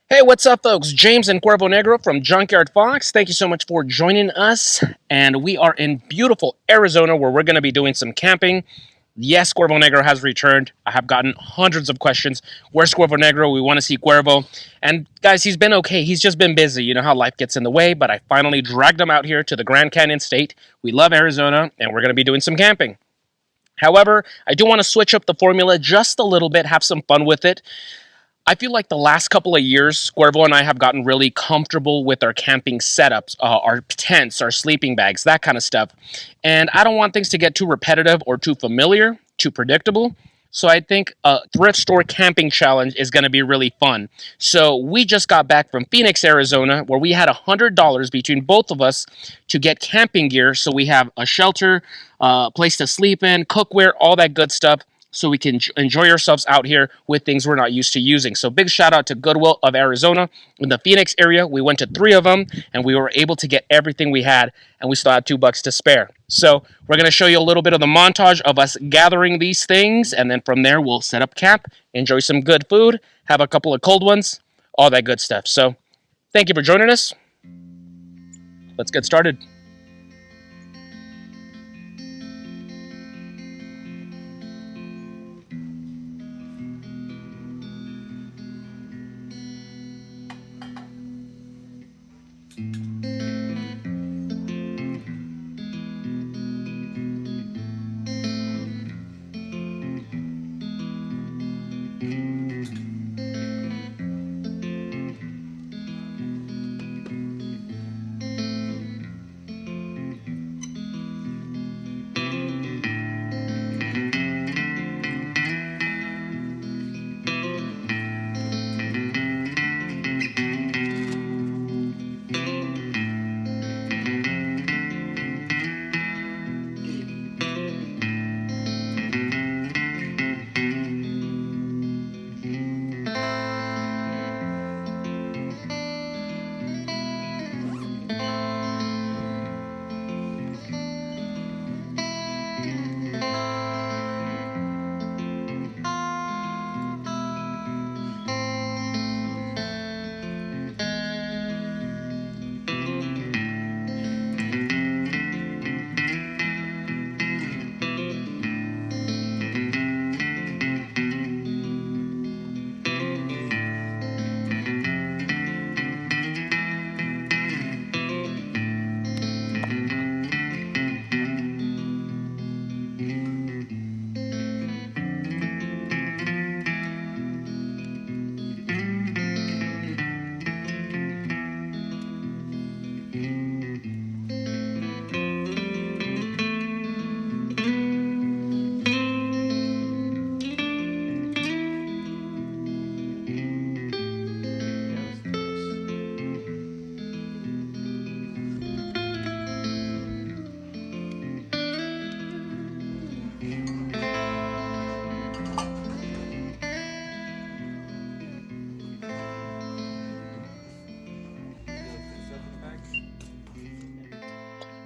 Hey, what's up, folks? James and Cuervo Negro from Junkyard Fox. Thank you so much for joining us. And we are in beautiful Arizona where we're going to be doing some camping. Yes, Cuervo Negro has returned. I have gotten hundreds of questions. Where's Cuervo Negro? We want to see Cuervo. And guys, he's been okay. He's just been busy. You know how life gets in the way, but I finally dragged him out here to the Grand Canyon State. We love Arizona, and we're going to be doing some camping. However, I do want to switch up the formula just a little bit, have some fun with it. I feel like the last couple of years, Cuervo and I have gotten really comfortable with our camping setups, our tents, our sleeping bags, that kind of stuff. And I don't want things to get too repetitive or too familiar, too predictable. So I think a thrift store camping challenge is going to be really fun. So we just got back from Phoenix, Arizona, where we had $100 between both of us to get camping gear. So we have a shelter, a place to sleep in, cookware, all that good stuff, so we can enjoy ourselves out here with things we're not used to using. So big shout out to Goodwill of Arizona. In the Phoenix area, we went to 3 of them, and we were able to get everything we had, and we still had $2 to spare. So we're going to show you a little bit of the montage of us gathering these things, and then from there, we'll set up camp, enjoy some good food, have a couple of cold ones, all that good stuff. So thank you for joining us. Let's get started.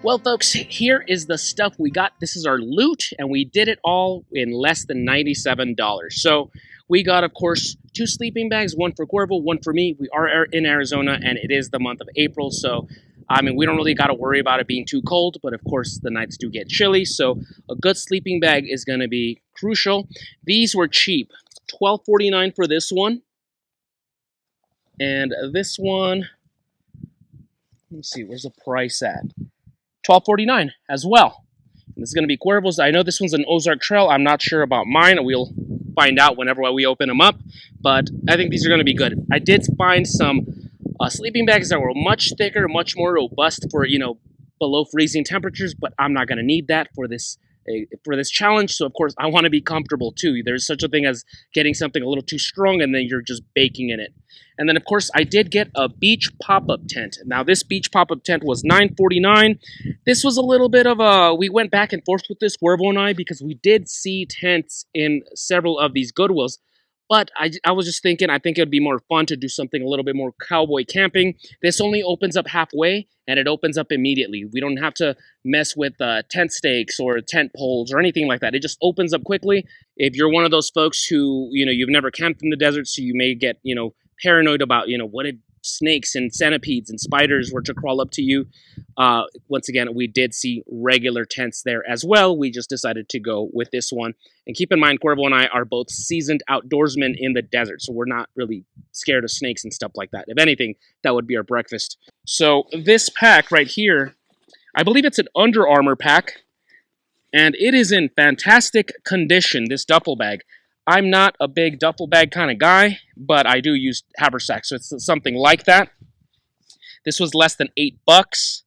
Well, folks, here is the stuff we got. This is our loot, and we did it all in less than $97. So we got, of course, 2 sleeping bags, one for Cuervo, one for me. We are in Arizona, and it is the month of April, so I mean, we don't really got to worry about it being too cold, but of course, the nights do get chilly, so a good sleeping bag is going to be crucial. These were cheap, $12.49 for this one, and this one, let's see, where's the price at? $12.49 as well. This is going to be Cuervo's. I know this one's an Ozark Trail. I'm not sure about mine. We'll find out whenever we open them up. But I think these are going to be good. I did find some sleeping bags that were much thicker, much more robust for, below freezing temperatures. But I'm not going to need that for this challenge. So, of course, I want to be comfortable, too. There's such a thing as getting something a little too strong and then you're just baking in it. And then, of course, I did get a beach pop-up tent. Now, this beach pop-up tent was $9.49. This was a little bit of a... We went back and forth with this, Cuervo and I, because we did see tents in several of these Goodwills. But I was just thinking, I think it would be more fun to do something a little bit more cowboy camping. This only opens up halfway, and it opens up immediately. We don't have to mess with tent stakes or tent poles or anything like that. It just opens up quickly. If you're one of those folks who, you've never camped in the desert, so you may get, paranoid about, what if snakes and centipedes and spiders were to crawl up to you. Once again, we did see regular tents there as well. We just decided to go with this one. And keep in mind, Cuervo and I are both seasoned outdoorsmen in the desert, so we're not really scared of snakes and stuff like that. If anything, that would be our breakfast. So this pack right here, I believe it's an Under Armour pack, and it is in fantastic condition, this duffel bag. I'm not a big duffel bag kind of guy, but I do use haversack, so it's something like that. This was less than $8.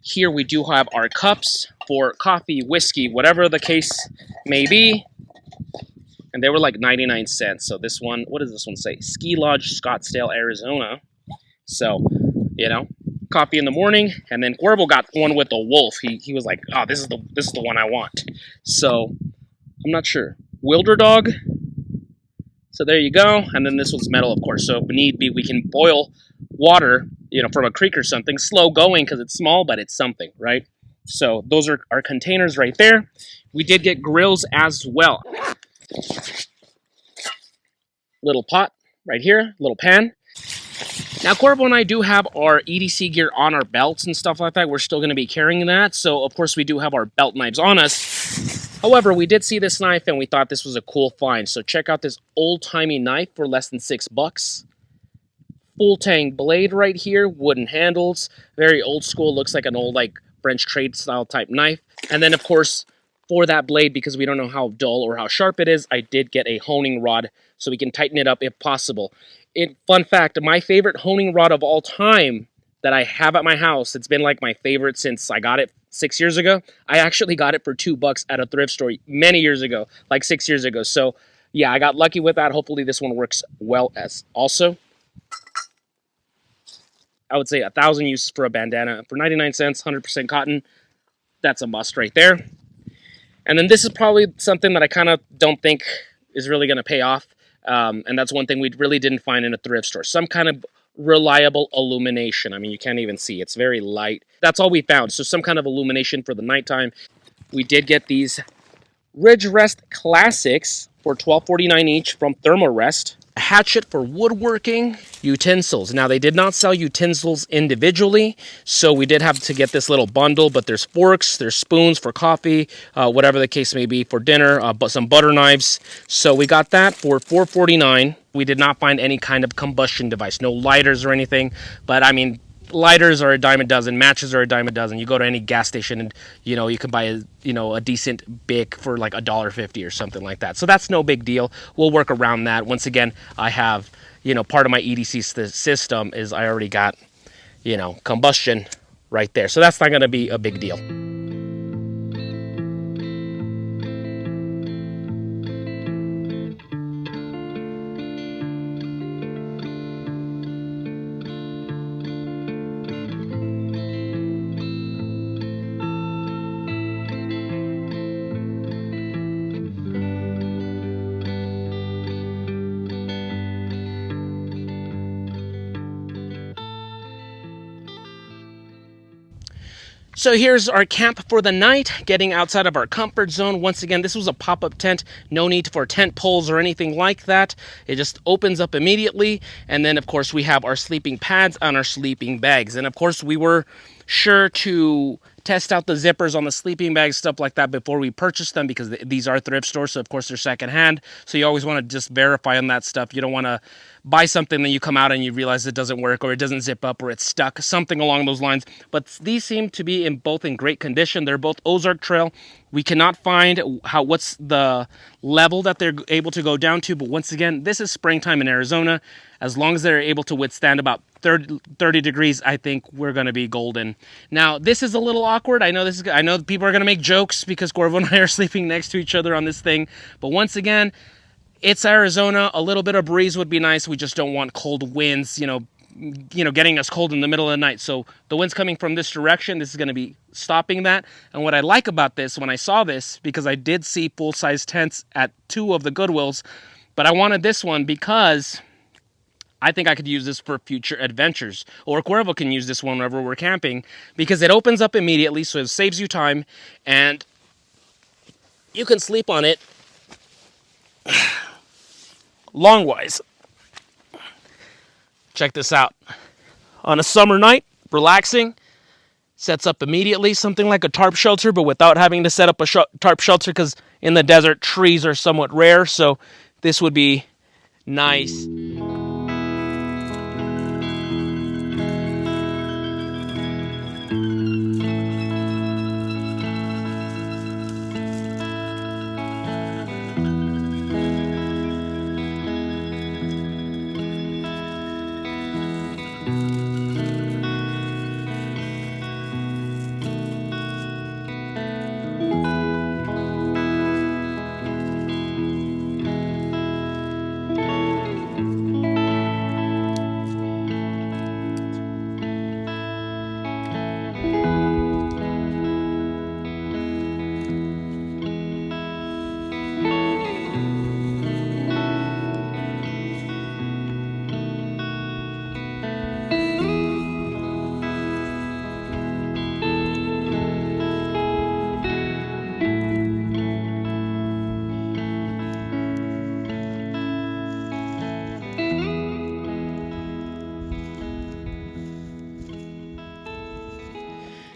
Here we do have our cups for coffee, whiskey, whatever the case may be. And they were like 99 cents. So this one, what does this one say? Ski Lodge, Scottsdale, Arizona. So, coffee in the morning. And then Cuervo got one with a wolf. He was like, oh, this is the one I want. So, I'm not sure. Wilder Dog. So there you go. And then this one's metal, of course. So if need be, we can boil water, from a creek or something. Slow going because it's small, but it's something, right? So those are our containers right there. We did get grills as well. Little pot right here, little pan. Now, Cuervo and I do have our EDC gear on our belts and stuff like that. We're still going to be carrying that. So, of course, we do have our belt knives on us. However, we did see this knife and we thought this was a cool find. So check out this old-timey knife for less than $6. Full tang blade right here, wooden handles, very old school, looks like an old French trade style type knife. And then of course, for that blade, because we don't know how dull or how sharp it is, I did get a honing rod so we can tighten it up if possible. Fun fact, my favorite honing rod of all time that I have at my house, it's been like my favorite since I got it 6 years ago. I actually got it for $2 at a thrift store many years ago, like 6 years ago. So yeah, I got lucky with that. Hopefully this one works well as also. I would say 1,000 uses for a bandana. For 99 cents, 100% cotton, that's a must right there. And then this is probably something that I kind of don't think is really going to pay off. And that's one thing we really didn't find in a thrift store. Some kind of reliable illumination. I mean, you can't even see. It's very light. That's all we found. So some kind of illumination for the nighttime. We did get these Ridge Rest Classics for $12.49 each from Thermarest. A hatchet for woodworking, utensils. Now, they did not sell utensils individually, so we did have to get this little bundle, but there's forks, there's spoons for coffee, whatever the case may be for dinner, but some butter knives. So we got that for $4.49. We did not find any kind of combustion device, no lighters or anything, but I mean, lighters are a dime a dozen, matches are a dime a dozen. You go to any gas station and, you can buy a decent Bic for like $1.50 or something like that. So that's no big deal. We'll work around that. Once again, I have, part of my EDC system is I already got, combustion right there. So that's not going to be a big deal. So here's our camp for the night, getting outside of our comfort zone. Once again, this was a pop-up tent. No need for tent poles or anything like that. It just opens up immediately. And then, of course, we have our sleeping pads and our sleeping bags. And, of course, we were sure to test out the zippers on the sleeping bags, stuff like that before we purchase them, because these are thrift stores, so of course they're secondhand. So you always want to just verify on that stuff. You don't want to buy something that you come out and you realize it doesn't work, or it doesn't zip up, or it's stuck, something along those lines. But these seem to be both in great condition. They're both Ozark Trail. We cannot find what's the level that they're able to go down to, but once again, this is springtime in Arizona. As long as they're able to withstand about 30 degrees, I think we're going to be golden. Now, this is a little awkward. I know people are going to make jokes because Cuervo and I are sleeping next to each other on this thing. But once again, it's Arizona. A little bit of breeze would be nice. We just don't want cold winds, getting us cold in the middle of the night. So the wind's coming from this direction. This is going to be stopping that. And what I like about this, when I saw this, because I did see full-size tents at 2 of the Goodwills, but I wanted this one because I think I could use this for future adventures, or Cuervo can use this one whenever we're camping, because it opens up immediately, so it saves you time, and you can sleep on it long-wise. Check this out. On a summer night, relaxing, sets up immediately, something like a tarp shelter, but without having to set up a tarp shelter, because in the desert, trees are somewhat rare, so this would be nice.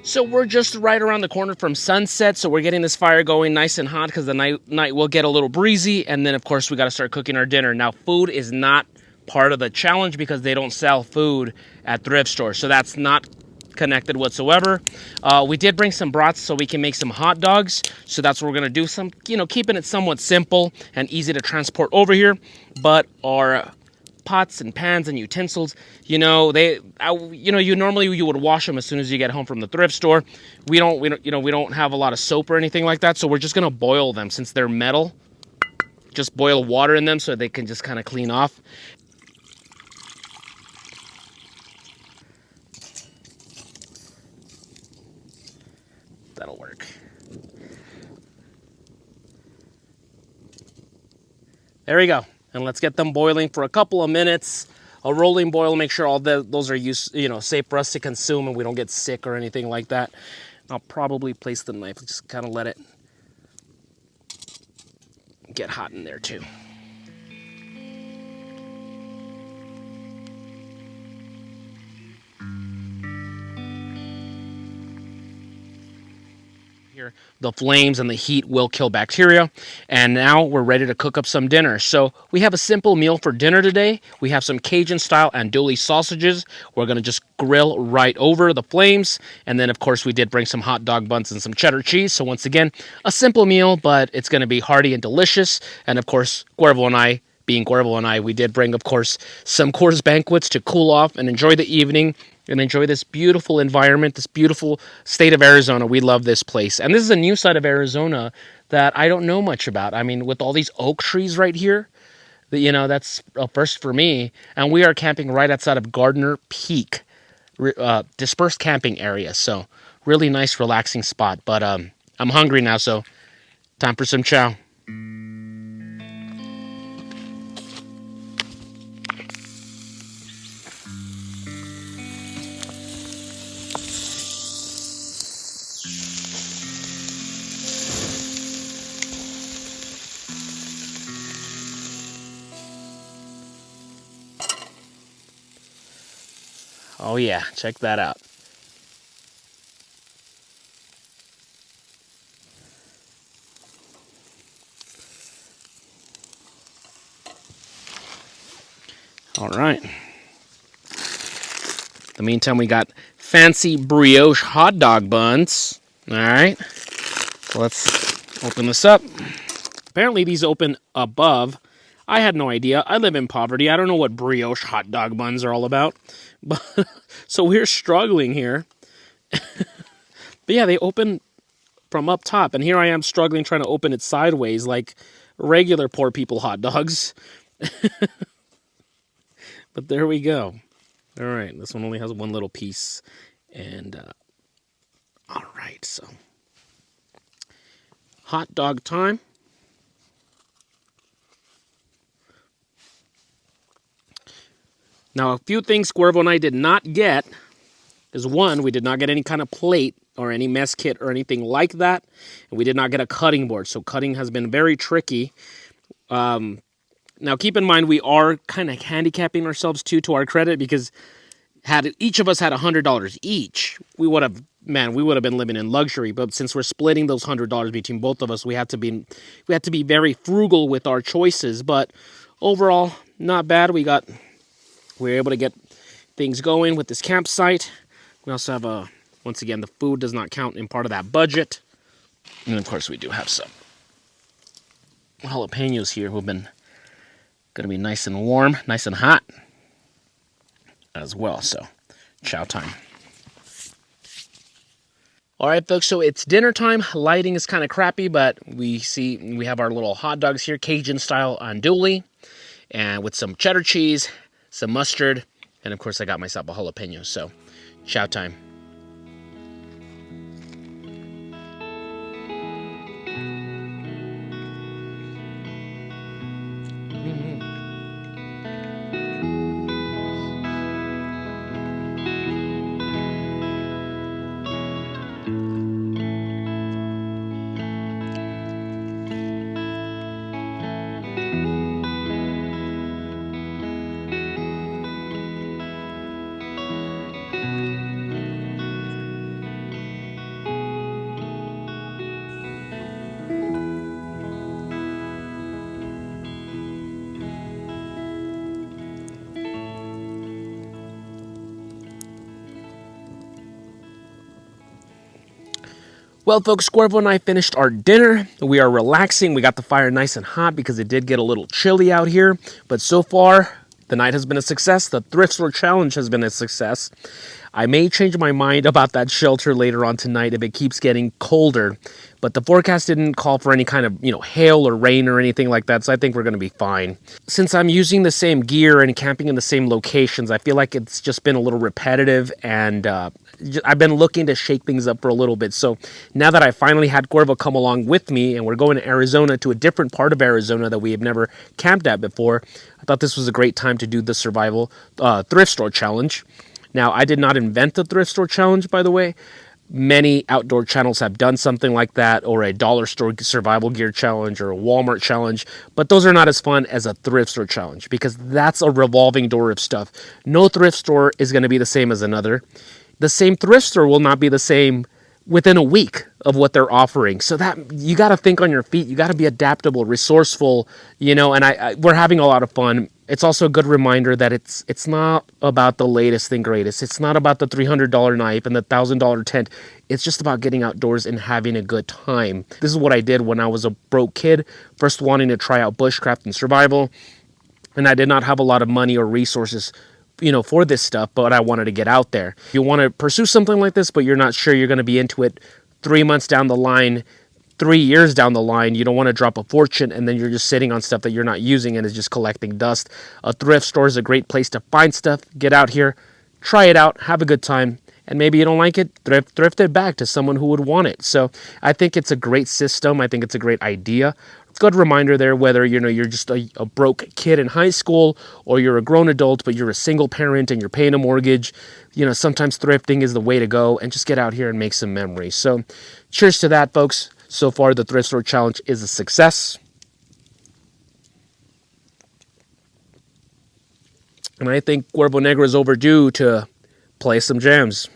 So we're just right around the corner from sunset, so we're getting this fire going nice and hot because the night will get a little breezy, and then of course we got to start cooking our dinner. Now, food is not part of the challenge because they don't sell food at thrift stores, so that's not connected whatsoever. We did bring some brats so we can make some hot dogs, so that's what we're gonna do. Keeping it somewhat simple and easy to transport over here, but our pots and pans and utensils, you normally you would wash them as soon as you get home from the thrift store. We don't have a lot of soap or anything like that, so we're just gonna boil them. Since they're metal, just boil water in them so they can just kind of clean off. That'll work. There we go. And let's get them boiling for a couple of minutes. A rolling boil, make sure all those are safe for us to consume and we don't get sick or anything like that. I'll probably place the knife, just kind of let it get hot in there too. Here, the flames and the heat will kill bacteria. And now we're ready to cook up some dinner. So we have a simple meal for dinner today. We have some Cajun style andouille sausages. We're going to just grill right over the flames. And then of course we did bring some hot dog buns and some cheddar cheese. So once again, a simple meal, but it's going to be hearty and delicious. And of course, Cuervo and I, being Cuervo and I, we did bring, of course, some Coors Banquets to cool off and enjoy the evening and enjoy this beautiful environment, this beautiful state of Arizona. We love this place. And this is a new side of Arizona that I don't know much about. I mean, with all these oak trees right here, that's a first for me. And we are camping right outside of Gardner Peak, dispersed camping area. So really nice, relaxing spot. But I'm hungry now, so time for some chow. Oh yeah, check that out. All right. In the meantime, we got fancy brioche hot dog buns. All right. So let's open this up. Apparently, these open above. I had no idea. I live in poverty. I don't know what brioche hot dog buns are all about. But so we're struggling here. But yeah, they open from up top. And here I am struggling trying to open it sideways like regular poor people hot dogs. But there we go. All right, this one only has one little piece. And, all right, so. Hot dog time. Now, a few things Cuervo and I did not get is, one, we did not get any kind of plate or any mess kit or anything like that. And we did not get a cutting board. So cutting has been very tricky. Now, keep in mind, we are kind of handicapping ourselves, too, to our credit, because had each of us had $100 each, we would have been living in luxury. But since we're splitting those $100 between both of us, we had to be very frugal with our choices. But overall, not bad. We were able to get things going with this campsite. We also have once again, the food does not count in part of that budget. And of course, we do have some jalapenos here who've been going to be nice and warm, nice and hot as well. So, chow time. All right, folks, so it's dinner time. Lighting is kind of crappy, but we have our little hot dogs here, Cajun style andouille, and with some cheddar cheese, some mustard, and of course I got myself a jalapeno. So, chow time. Well, folks, Cuervo and I finished our dinner. We are relaxing. We got the fire nice and hot because it did get a little chilly out here. But so far, the night has been a success. The thrift store challenge has been a success. I may change my mind about that shelter later on tonight if it keeps getting colder. But the forecast didn't call for any kind of, hail or rain or anything like that, so I think we're going to be fine. Since I'm using the same gear and camping in the same locations, I feel like it's just been a little repetitive, and I've been looking to shake things up for a little bit. So now that I finally had Cuervo come along with me, and we're going to Arizona, to a different part of Arizona that we have never camped at before, I thought this was a great time to do the survival thrift store challenge. Now, I did not invent the thrift store challenge, by the way. Many outdoor channels have done something like that, or a dollar store survival gear challenge, or a Walmart challenge, but those are not as fun as a thrift store challenge, because that's a revolving door of stuff. No thrift store is going to be the same as another. The same thrift store will not be the same within a week of what they're offering. So that you got to think on your feet. You got to be adaptable, resourceful, and we're having a lot of fun. It's also a good reminder that it's not about the latest and greatest. It's not about the $300 knife and the $1,000 tent. It's just about getting outdoors and having a good time. This is what I did when I was a broke kid, first wanting to try out bushcraft and survival. And I did not have a lot of money or resources, for this stuff, but I wanted to get out there. You want to pursue something like this, but you're not sure you're going to be into it 3 months down the line, 3 years down the line. You don't want to drop a fortune and then you're just sitting on stuff that you're not using and is just collecting dust. A thrift store is a great place to find stuff. Get out here, try it out, have a good time, and maybe you don't like it, thrift it back to someone who would want it. So I think it's a great system. I think it's a great idea. Good reminder there, whether you're just a broke kid in high school or you're a grown adult, but you're a single parent and you're paying a mortgage. Sometimes thrifting is the way to go, and just get out here and make some memories. So cheers to that, folks. So far, the thrift store challenge is a success. And I think Cuervo Negro is overdue to play some jams.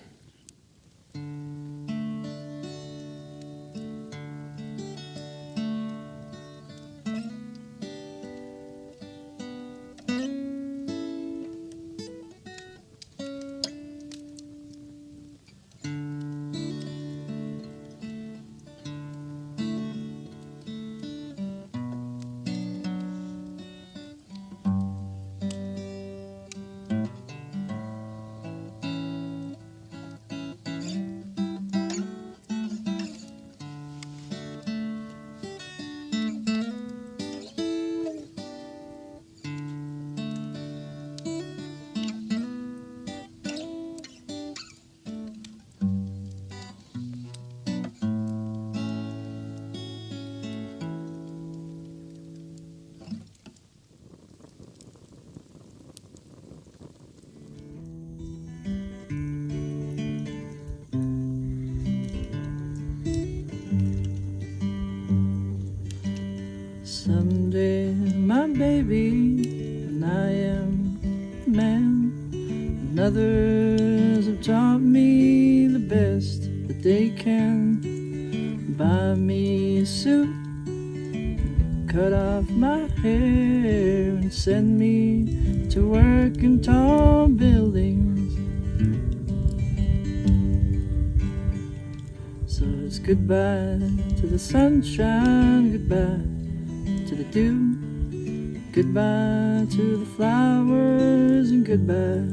Someday, my baby and I am the man, and others have taught me the best that they can. Buy me a suit, cut off my hair, and send me to work in tall buildings. So it's goodbye to the sunshine, goodbye to the dew, goodbye to the flowers, and goodbye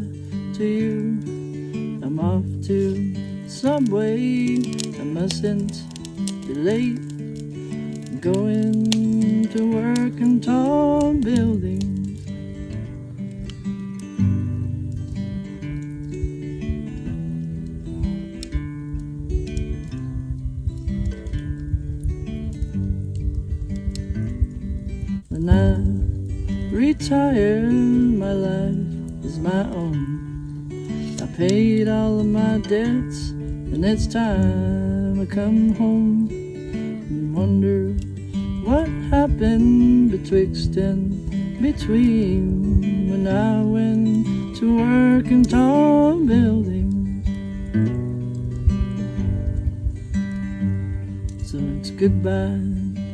to you. I'm off to the subway, I mustn't be late. I'm going to work in tall buildings. When I retire, my life is my own. I paid all of my debts, and it's time I come home. And wonder what happened betwixt and between when I went to work in tall buildings. So it's goodbye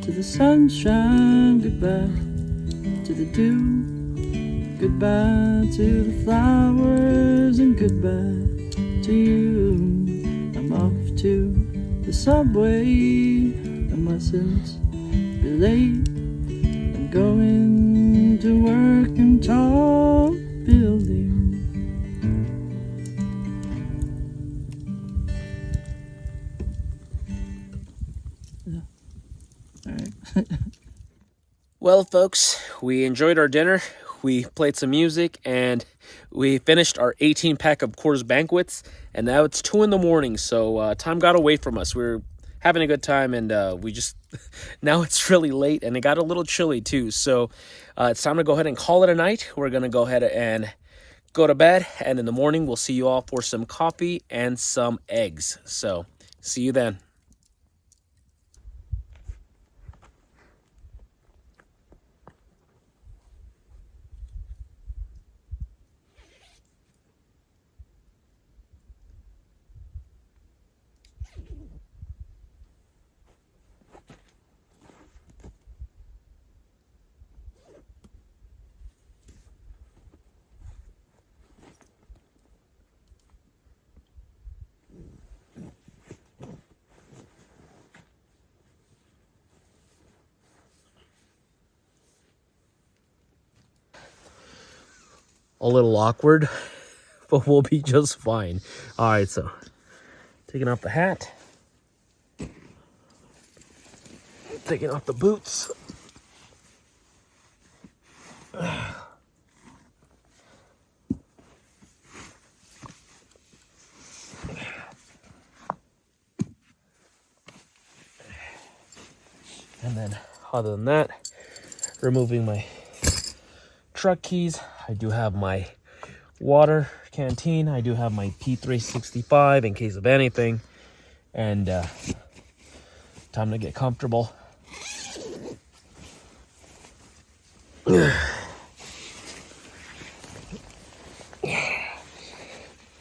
to the sunshine, goodbye to the dew, goodbye to the flowers, and goodbye to you. I'm off to the subway, I mustn't be late. I'm going to work in tall buildings. All right. Well, folks, we enjoyed our dinner. We played some music, and we finished our 18-pack of Coors Banquets, and now it's 2 in the morning, so time got away from us. We were having a good time, and we just, now it's really late, and it got a little chilly, too, so it's time to go ahead and call it a night. We're going to go ahead and go to bed, and in the morning, we'll see you all for some coffee and some eggs. So, see you then. A little awkward, but we'll be just fine. All right, so taking off the hat, taking off the boots. And then, other than that, removing my truck keys. I do have my water canteen. I do have my P365 in case of anything. And time to get comfortable.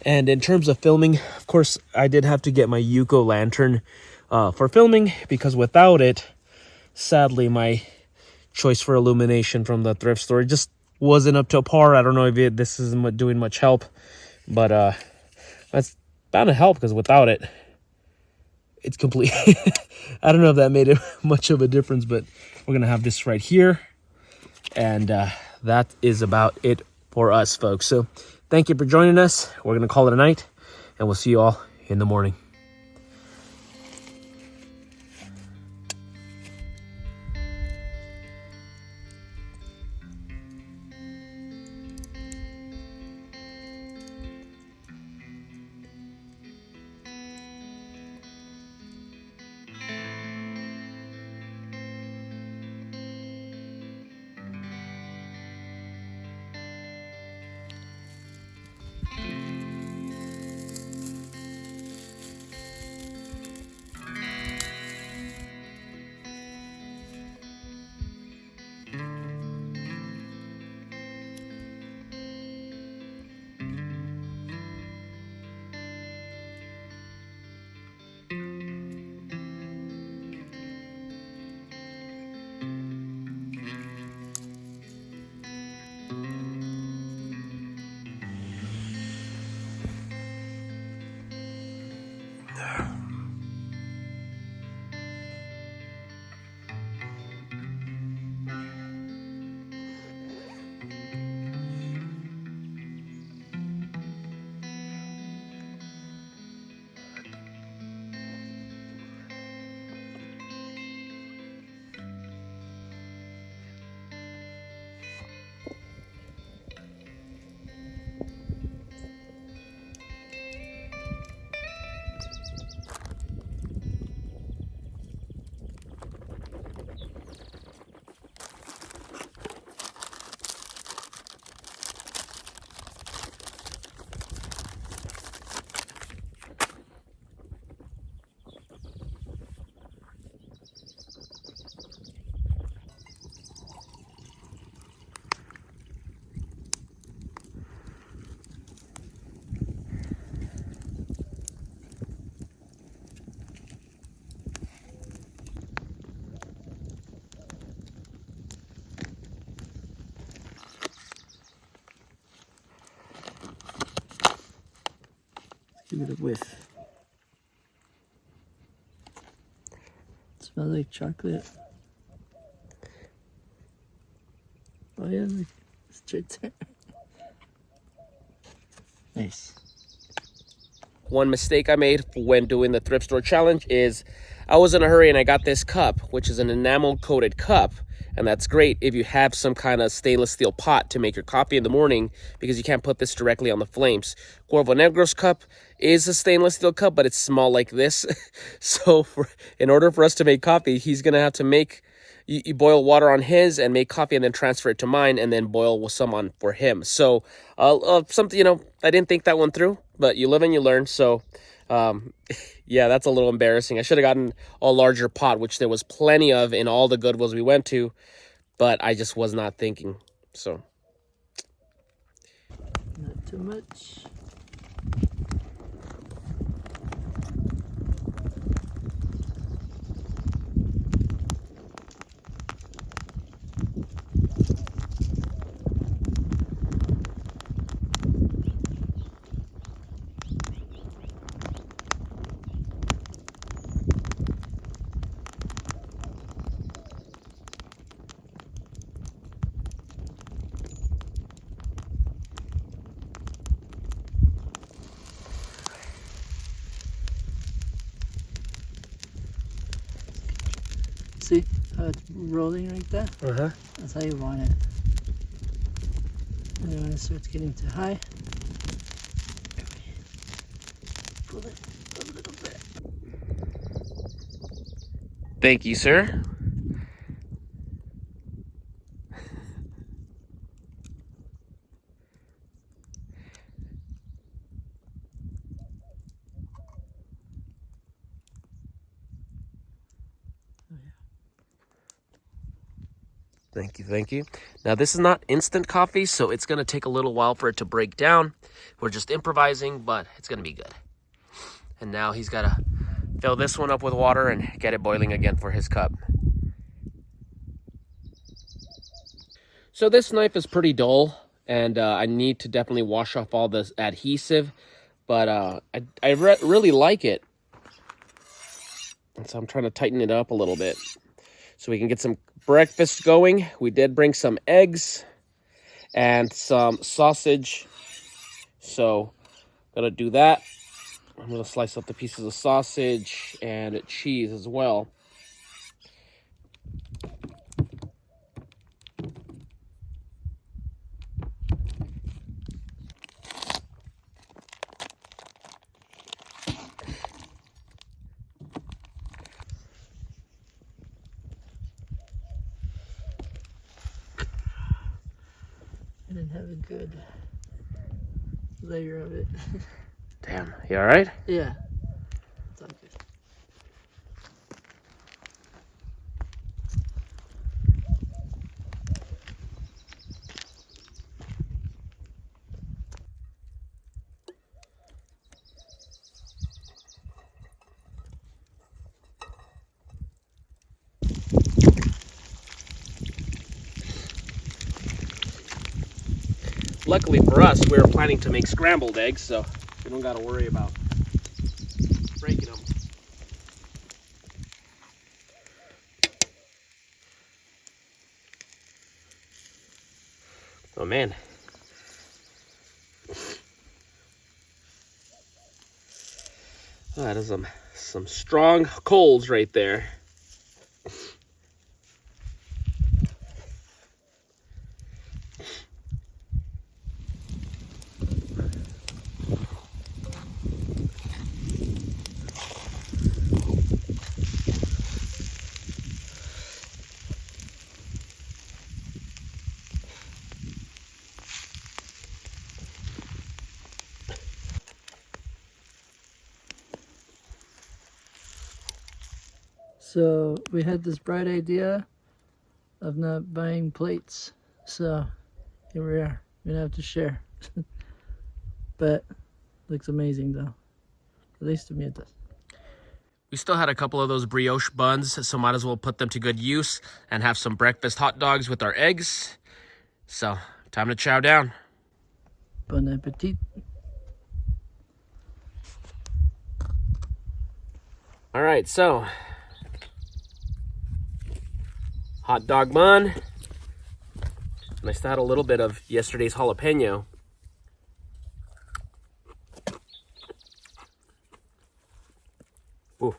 And in terms of filming, of course, I did have to get my Yuko lantern for filming, because without it, sadly, my choice for illumination from the thrift store just wasn't up to par. I don't know if this isn't doing much help, but that's bound to help, because without it, it's complete. I don't know if that made it much of a difference, but we're going to have this right here. And that is about it for us, folks. So thank you for joining us. We're going to call it a night, and we'll see you all in the morning. Look at the whiff. It smells like chocolate. Oh yeah, look, it's right there. Nice. One mistake I made when doing the thrift store challenge is I was in a hurry and I got this cup, which is an enamel coated cup. And that's great if you have some kind of stainless steel pot to make your coffee in the morning, because you can't put this directly on the flames. Cuervo Negro's cup is a stainless steel cup, but it's small like this. So in order for us to make coffee, he's going to have to make, you boil water on his and make coffee and then transfer it to mine and then boil some on for him. So something, you know, I didn't think that one through, but you live and you learn. So yeah, that's a little embarrassing. I should have gotten a larger pot, which there was plenty of in all the Goodwills we went to, but I just was not thinking. So not too much. See how it's rolling like that? uh-huh. That's how you want it. And then when it starts getting too high, pull it a little bit. Thank you, sir. Thank you, thank you. Now, this is not instant coffee, so it's going to take a little while for it to break down. We're just improvising, but it's going to be good. And now he's got to fill this one up with water and get it boiling again for his cup. So this knife is pretty dull, and I need to definitely wash off all this adhesive, but I really like it. And so I'm trying to tighten it up a little bit so we can get some breakfast going. We did bring some eggs and some sausage, so I'm gonna do that. I'm gonna slice up the pieces of sausage and cheese as well. I didn't have a good layer of it. Damn, you all right? Yeah, it's all good. Luckily for us, we were planning to make scrambled eggs, so we don't got to worry about breaking them. Oh man. Oh, that is some strong coals right there. So we had this bright idea of not buying plates. So here we are. We're gonna have to share. But looks amazing though. At least to me it does. We still had a couple of those brioche buns, so might as well put them to good use and have some breakfast hot dogs with our eggs. So, time to chow down. Bon appetit. All right, so hot dog bun. And I still had a little bit of yesterday's jalapeno. Ooh.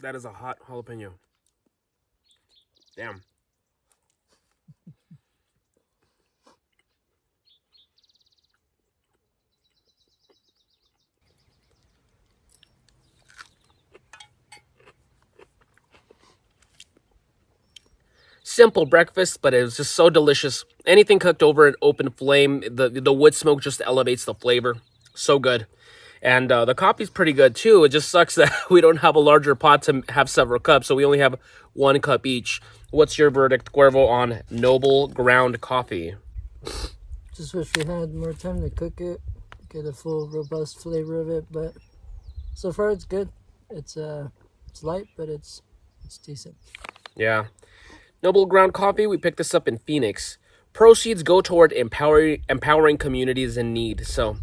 That is a hot jalapeno. Damn. Simple breakfast, but it was just so delicious. Anything cooked over an open flame, the wood smoke just elevates the flavor. So good. And the coffee's pretty good too. It just sucks that we don't have a larger pot to have several cups, so we only have 1 cup each. What's your verdict, Cuervo, on noble ground coffee? Just wish we had more time to cook it, get a full robust flavor of it, but so far it's good. It's light, but it's decent. Yeah. Noble Ground Coffee, we picked this up in Phoenix. Proceeds go toward empowering communities in need. So,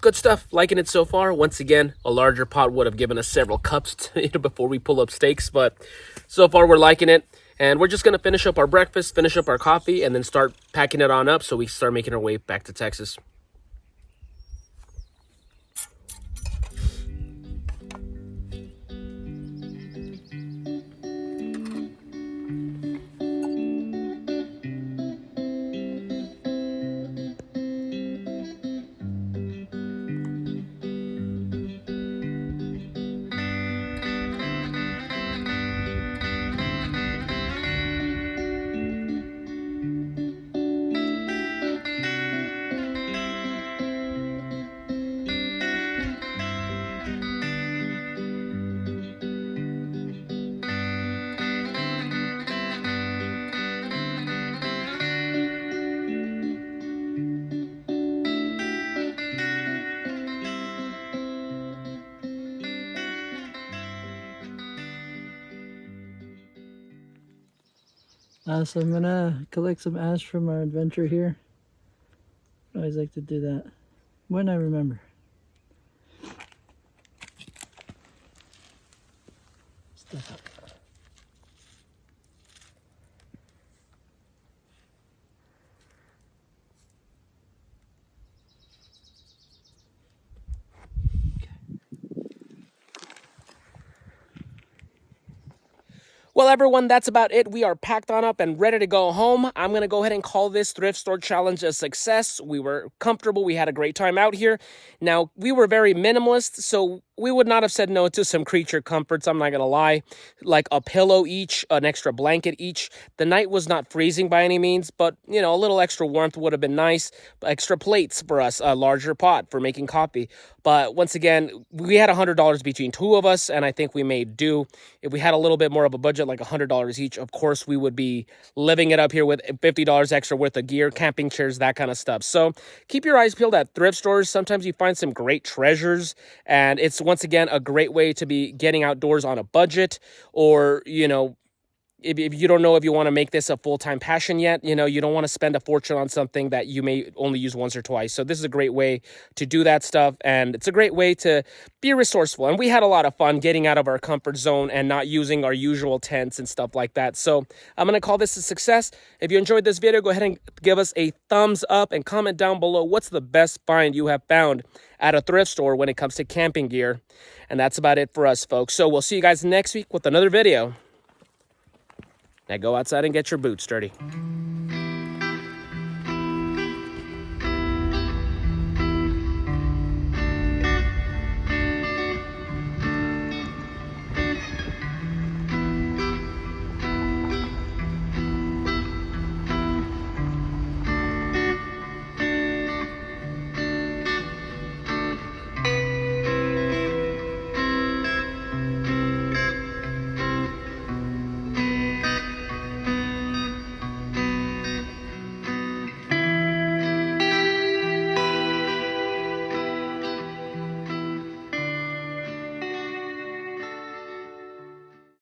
good stuff. Liking it so far. Once again, a larger pot would have given us several cups before we pull up steaks, but so far we're liking it. And we're just going to finish up our breakfast, finish up our coffee, and then start packing it on up so we start making our way back to Texas. So I'm gonna collect some ash from our adventure here. I always like to do that when I remember. Stuff up. Well, everyone, that's about it. We are packed on up and ready to go home. I'm going to go ahead and call this thrift store challenge a success. We were comfortable. We had a great time out here. Now, we were very minimalist, so we would not have said no to some creature comforts, I'm not going to lie. Like a pillow each, an extra blanket each. The night was not freezing by any means, but, you know, a little extra warmth would have been nice. Extra plates for us, a larger pot for making coffee. But once again, we had $100 between two of us, and I think we made do. If we had a little bit more of a budget, like $100 each, of course, we would be living it up here with $50 extra worth of gear, camping chairs, that kind of stuff. So keep your eyes peeled at thrift stores. Sometimes you find some great treasures, and it's once again a great way to be getting outdoors on a budget, or, you know, if you don't know if you want to make this a full-time passion yet, you know, you don't want to spend a fortune on something that you may only use once or twice. So this is a great way to do that stuff, and it's a great way to be resourceful. And we had a lot of fun getting out of our comfort zone and not using our usual tents and stuff like that. So I'm going to call this a success. If you enjoyed this video, go ahead and give us a thumbs up and comment down below what's the best find you have found at a thrift store when it comes to camping gear. And that's about it for us, folks. So we'll see you guys next week with another video. Now go outside and get your boots dirty.